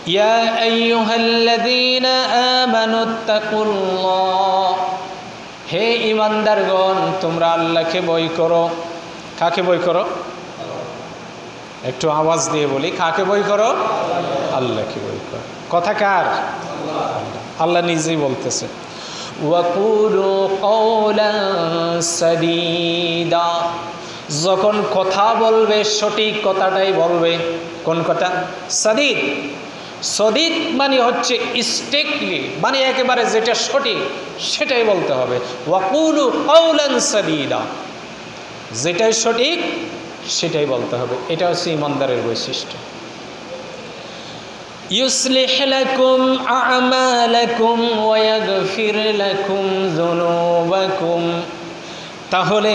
ইয়া আইয়ুহাল্লাযীনা আমানুত্তাকুল্লাহ, হে ঈমানদারগণ তোমরা আল্লাহকে ভয় করো। কাকে ভয় করো? একটু আওয়াজ দিয়ে বলি, কাকে ভয় করো? আল্লাহকে ভয় করো। কথা কার? আল্লাহ নিজেই বলতেছে ওয়াকুলু কওলান সাদীদা, যখন কথা বলবে সঠিক কথাটাই বলবে। কোন কথা? সাদীদ। সদীদ মানে হচ্ছে স্ট্রিক্টলি, মানে একেবারে যেটা সঠিক সেটাই বলতে হবে। ওয়াকুলু কওলান সাদীদা, যেটাই সঠিক সেটাই বলতে হবে। এটা হচ্ছে ঈমানদারের বৈশিষ্ট্য। ইউসলিহ লাকুম আ'মালাকুম ওয়া ইয়াগফির লাকুম যুনুবাকুম, তাহলে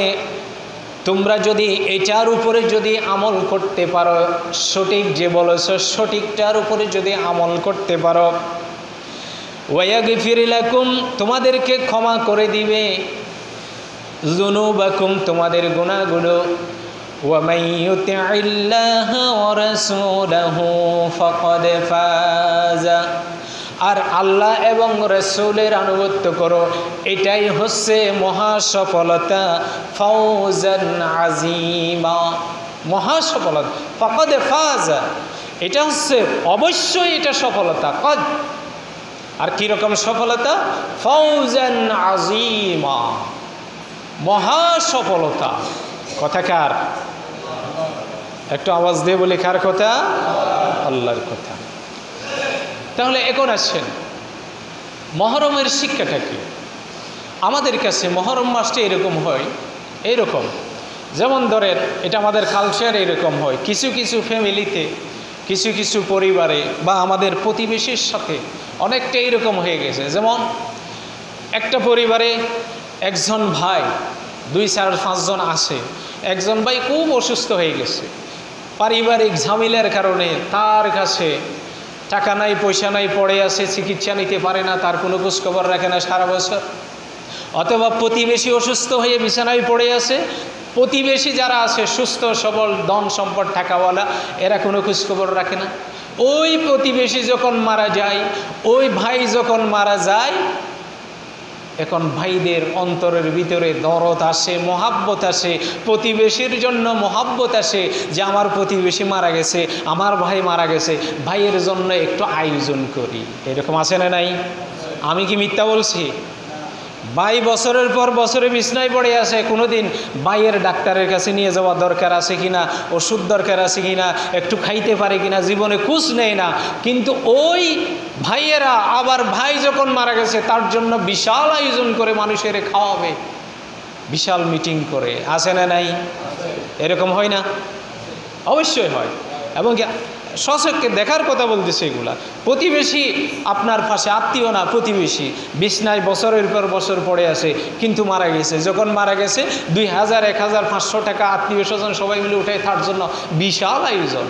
তোমরা যদি এটার উপরে যদি আমল করতে পারো, সঠিক যে বলেছ সঠিকটার উপরে যদি আমল করতে পারো, ওয়া ইয়াগফির লাকুম, তোমাদেরকে ক্ষমা করে দিবে, যুনুবাকুম, তোমাদের গুনাহগুলো, وَمَن يُطِعِ اللَّهَ وَرَسُولَهُ فَقَدْ فَازَ, আর আল্লাহ এবং রাসূলের আনুগত্য করো, এটাই হচ্ছে মহা সফলতা। ফাউজান আযীমা, মহা সফলতা। ফাকাদ ফাজা, এটা হচ্ছে অবশ্যই এটা সফলতা। কদ, আর কি রকম সফলতা? ফাউজান আযীমা, মহা সফলতা। কথা কার? একটু আওয়াজ দিয়ে বলি, কার কথা? আল্লাহর কথা। তাহলে এখন আসেন মহরমের শিক্ষাটা কি? আমাদের কাছে মহরম মাসটা এরকম হয়, এইরকম যেমন ধরেন এটা আমাদের কালচার এরকম হয়, কিছু কিছু ফ্যামিলিতে, কিছু কিছু পরিবারে বা আমাদের প্রতিবেশীর সাথে অনেকটা এরকম হয়ে গেছে। যেমন একটা পরিবারে একজন ভাই 2-4-5 জন আসে, একজন ভাই খুব অসুস্থ হয়ে গেছে, পারিবারিক ঝামেলার কারণে তার কাছে টাকা নাই, পয়সা নাই, পড়ে আছে, চিকিৎসা নিতে পারে না, তার কোনো খোঁজখবর রাখে না সারা বছর। অথবা প্রতিবেশী অসুস্থ হয়ে বিছানায় পড়ে আছে, প্রতিবেশী যারা আছে সুস্থ সবল ধন সম্পদ টাকাওয়ালা, এরা কোনো খোঁজখবর রাখে না। ওই প্রতিবেশী যখন মারা যায়, ওই ভাই যখন মারা যায়, এখন ভাইদের অন্তরের ভিতরে দরদ আসে, মহাব্বত আসে, প্রতিবেশীর জন্য মহাব্বত আসে যে আমার প্রতিবেশী মারা গেছে, আমার ভাই মারা গেছে, ভাইয়ের জন্য একটু আয়োজন করি। এরকম আছে না নাই? আমি কি মিথ্যা বলছি? ভাই বছরের পর বছরে বিছনায় পড়ে আছে, কোনোদিন ভাইয়ের ডাক্তারের কাছে নিয়ে যাওয়া দরকার আছে কিনা, ওষুধ দরকার আছে কিনা, একটু খাইতে পারে কিনা, জীবনে খোঁজ নেয় না। কিন্তু ওই ভাইয়েরা আবার ভাই যখন মারা গেছে তার জন্য বিশাল আয়োজন করে মানুষের খাওয়াবে, বিশাল মিটিং করে। আছে না নাই? এরকম হয় না? অবশ্যই হয়। এবং সচক্ষে দেখার কথা বলতেছে এগুলা। প্রতিবেশী আপনার পাশে, আত্মীয় না, প্রতিবেশী বিছনায় বছরের পর বছর পড়ে আছে, কিন্তু মারা গেছে। যখন মারা গেছে 2000, 1000, 500 টাকা আত্মীয় স্বজন সবাই মিলে উঠে তার জন্য বিশাল আয়োজন।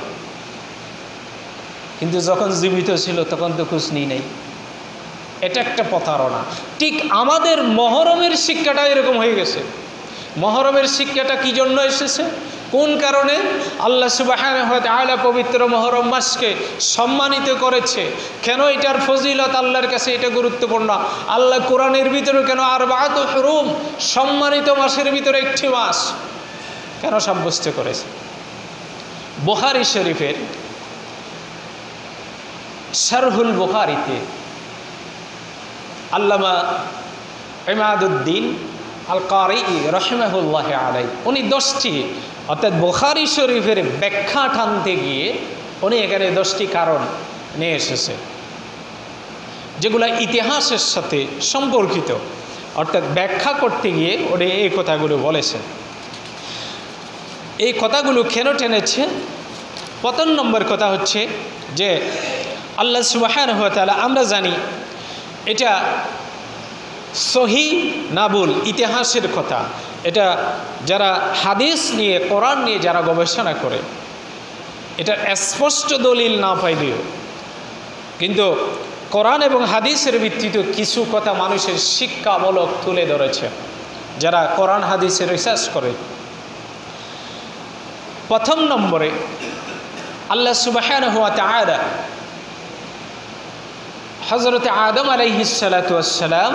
কিন্তু যখন জীবিত ছিল তখন তো খোঁজ নিই নাই। এটা একটা প্রতারণা। ঠিক আমাদের মহরমের শিক্ষাটা এরকম হয়ে গেছে। মহরমের শিক্ষাটা কি জন্য এসেছে? কোন কারণে? আল্লাহ সুবহানাহু ওয়া তাআলা পবিত্র মহরম মাসকে সম্মানিত করেছে। কেন এটার ফজিলত আল্লাহর কাছে এটা গুরুত্বপূর্ণ? আল্লাহ কোরআনের ভিতরে কেন আরবাআতু হুরুম, সম্মানিত মাসের ভিতরে একটি মাস কেন সাব্যস্ত করেছে? বুখারী শরীফের শারহুল বুখারীতে আল্লামা ইমাদউদ্দিন আল কারি রাহিমাহুল্লাহ আলাইহি উনি 10টি, অর্থাৎ বুখারী শরীফের ব্যাখ্যা টানতে গিয়ে উনি এখানে 10টি কারণ নিয়ে এসেছে, যেগুলো ইতিহাসের সাথে সম্পর্কিত। অর্থাৎ ব্যাখ্যা করতে গিয়ে উনি এই কথাগুলো বলেছেন। এই কথাগুলো কেন টেনেছে? প্রথম নম্বর কথা হচ্ছে যে আল্লাহ সুবহানাহু ওয়া তাআলা, আমরা জানি এটা সহি না ভুল ইতিহাসের কথা, এটা যারা হাদিস নিয়ে, কোরআন নিয়ে যারা গবেষণা করে, এটা স্পষ্ট দলিল না পাইলেও কিন্তু কোরআন এবং হাদিসের ভিত্তিতে কিছু কথা মানুষের শিক্ষামূলক তুলে ধরেছে যারা কোরআন হাদিসের রিসার্চ করে। প্রথম নম্বরে আল্লাহ সুবহানাহু ওয়া তাআলা হযরত আদম আলাইহিস সালাতু ওয়াস সালাম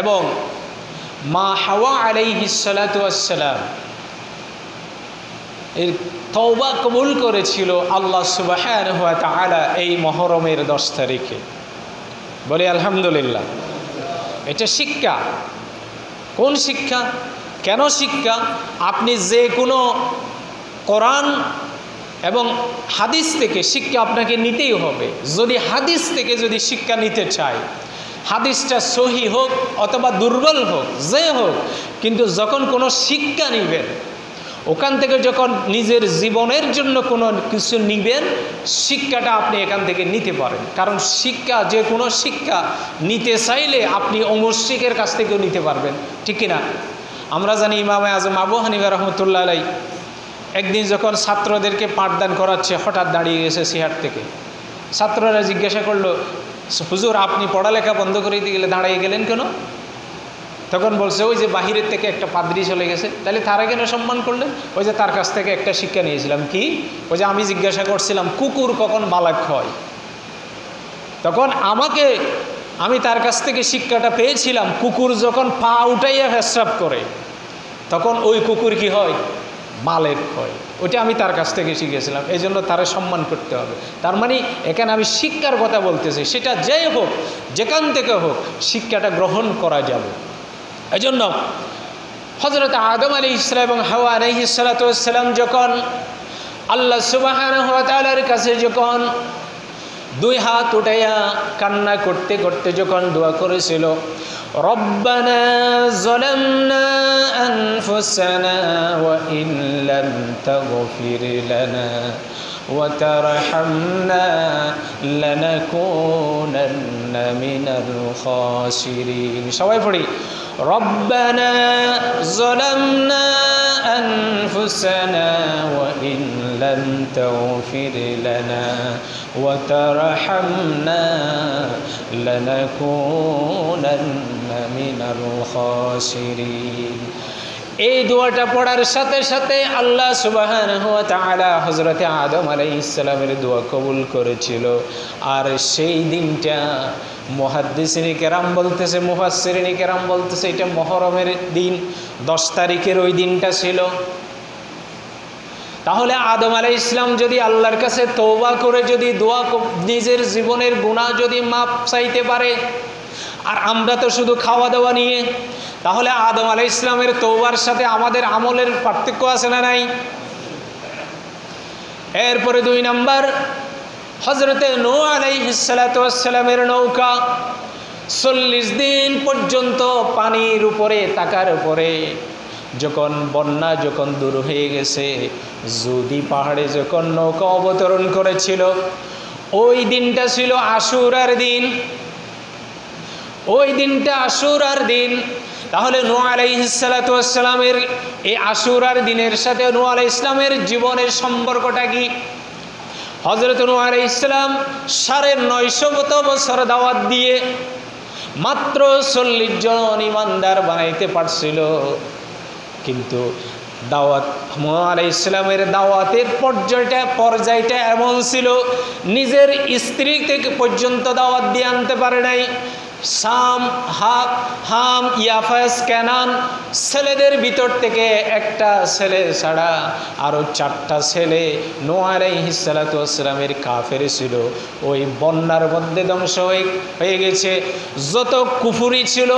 এবং মা হাওয়া আলাইহিস সালাতু ওয়াস সালাম এর তওবা কবুল করেছিল আল্লাহ সুবহানাহু ওয়া তাআলা এই মুহররমের 10 তারিখে। বলি আলহামদুলিল্লাহ। এটা শিক্ষা। কোন শিক্ষা? কেন শিক্ষা? আপনি যে কোনো কোরআন এবং হাদিস থেকে শিক্ষা আপনাকে নিতেই হবে। যদি হাদিস থেকে যদি শিক্ষা নিতে চাই, হাদিসটা সহি হোক অথবা দুর্বল হোক, যে হোক, কিন্তু যখন কোনো শিক্ষা নেবেন, ওখান থেকে যখন নিজের জীবনের জন্য কোনো কিছু নিবেন, শিক্ষাটা আপনি এখান থেকে নিতে পারেন। কারণ শিক্ষা, যে কোনো শিক্ষা নিতে চাইলে আপনি অমুশরিকের কাছ থেকেও নিতে পারবেন, ঠিক কিনা? আমরা জানি ইমামে আজম আবু হানিফা রহমতুল্লাহ আলাইহি একদিন যখন ছাত্রদেরকে পাঠদান করাচ্ছে, হঠাৎ দাঁড়িয়ে গেছে চেয়ার থেকে। ছাত্ররা জিজ্ঞাসা করলো, হুজুর আপনি পড়ালেখা বন্ধ করে দিয়ে গেলে দাঁড়িয়ে গেলেন কেন? তখন বলছে, ওই যে বাহিরের থেকে একটা পাদ্রী চলে গেছে। তাহলে তারা কেন সম্মান করলেন? ওই যে তার কাছ থেকে একটা শিক্ষা নিয়েছিলাম। কি? ওই যে আমি জিজ্ঞাসা করছিলাম কুকুর কখন বালাক হয়, তখন আমি তার কাছ থেকে শিক্ষাটা পেয়েছিলাম, কুকুর যখন পা উঠাইয়া পেশাব করে তখন ওই কুকুর কি হয়? বালেক হয়। ওইটা আমি তার কাছ থেকে শিখেছিলাম। এই জন্য তারা সম্মান করতে হবে। তার মানে এখানে আমি শিক্ষার কথা বলতেছি, সেটা যেই হোক, যেখান থেকে হোক, শিক্ষাটা গ্রহণ করা যাবে। এই জন্য হযরত আদম আলাইহিস সালাম এবং হাওয়া আলাইহিস সালাতু ওয়াস সালাম যখন আল্লাহ সুবহানাহু ওয়া তাআলার কাছে যখন দুই হাত উঠাইয়া কান্না করতে করতে যখন দোয়া করেছিল, রব্বানা যালামনা আনফুসানা ওয়া ইন লাম তাগফির লানা ওয়া তারহামনা লানাকুনান্না মিনাল খাসিরিন। সবাই পড়ি, রব্বানা যালামনা أنفسنا وإن لم تغفر لنا وترحمنا لنكونن من الخاسرين। এই দোয়াটা পড়ার সাথে সাথে আল্লাহ সুবহানাহু ওয়া তাআলা হযরত আদম আলাইহিস সালামের দোয়া কবুল করেছিল। আর সেই দিনটা মুহাদ্দিসিনে কেরাম বলতেছে, মুফাসসিরিনে কেরাম বলতেছে, এটা মুহররমের দিন, 10 তারিখের ওই দিনটা ছিল। তাহলে আদম আলাইহিস সালাম যদি আল্লাহর কাছে তওবা করে যদি দোয়া, নিজের জীবনের গুনাহ যদি মাপ চাইতে পারে, আর আমরা তো শুধু খাওয়া দাওয়া নিয়ে, তাহলে আদম আলাইহিস সালামের তওবার সাথে আমাদের আমলের পার্থক্য আছে না নাই? এরপরে 2 নাম্বার, হযরতে নূহ আলাইহিস সালাতু ওয়াস সালামের নৌকা 40 দিন পর্যন্ত পানির উপরে থাকার উপরে যখন বন্যা যখন দূর হয়ে গেছে, যদি পাহাড়ে যখন নৌকা অবতরণ করেছিল, ওই দিনটা ছিল আশুরার দিন। ওই দিনটা আশুরার দিন। তাহলে নূহ আলাইহিস সালাতু ওয়াস সালামের এই আশুরার দিনের সাথে নূহ আলাইহিস সালামের জীবনের সম্পর্কটা কি? হযরত নূহ আলাইহিস সালাম 950 বছর দাওয়াত দিয়ে মাত্র 40 জন ইমানদার বানাইতে পারছিল। কিন্তু দাওয়াত, নূহ আলাইহিস সালামের দাওয়াতের পর্যায়টা এমন ছিল, নিজের স্ত্রী থেকে পর্যন্ত দাওয়াত দিয়ে আনতে পারে নাই। সাম, হাম, ইয়াফাস, কানান ছেলেদের ভিতর থেকে একটা ছেলে ছাড়া আরও 4টা ছেলে নূহ আলাইহিস সালাতু ওয়াস সালামের কাফের ছিল। ওই বন্যার মধ্যে ধ্বংস হয়ে গেছে। যত কুফরি ছিল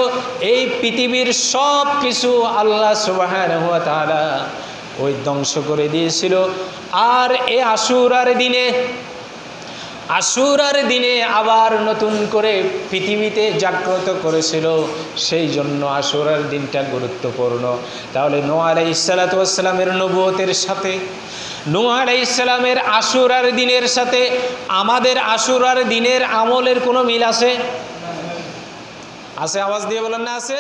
এই পৃথিবীর সব কিছু আল্লাহ সুবহানাহু ওয়া তাআলা ওই ধ্বংস করে দিয়েছিল। আর এই আশুরার দিনে আবার নতুন করে পৃথিবীতে জাগ্রত করেছিল। সেই জন্য আশুরার দিনটা গুরুত্বপূর্ণ। তাহলে নূহ আলাইহিস সালাতু ওয়াস সালামের নবুয়তের সাথে, নূহ আলাইহিস সালামের আশুরার দিনের সাথে আমাদের আশুরার দিনের আমলের কোনো মিল আছে? আওয়াজ দিয়ে বলেন না আছে?